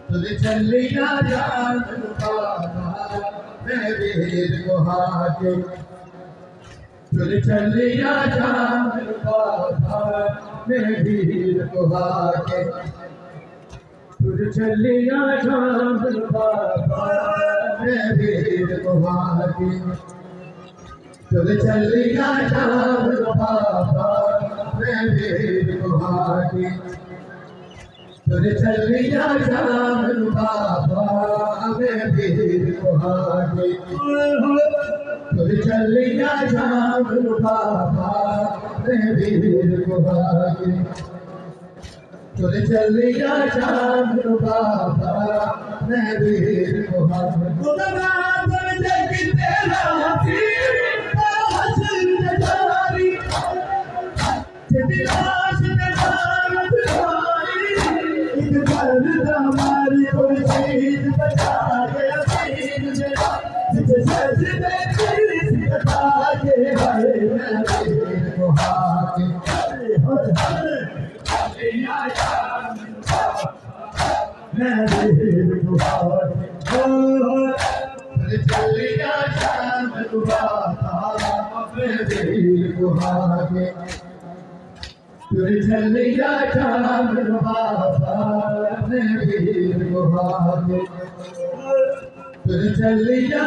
तुझे चलिया जान बाबा मैं वीर गुहार तुझे चलिया जान बाबा मैं वीर गुहार तुझे चलिया जान बाबा मैं वीर गुहार तुझे चलिया जान बाबा मैं वीर गुहार तुझे चलिया जान बाबा मैं वीर गुहार तुझे चलिया जान बाबा मैं वीर गुहार तुझे चलिया जान बाबा मैं वीर गुहार हमारी कोई चीज बचा के बता के मैं वीर गुहार चलिया जान बाबा मैं वीर गुहार तुझे चलिया जान बाबा मैं वीर गुहार तुझे चलिया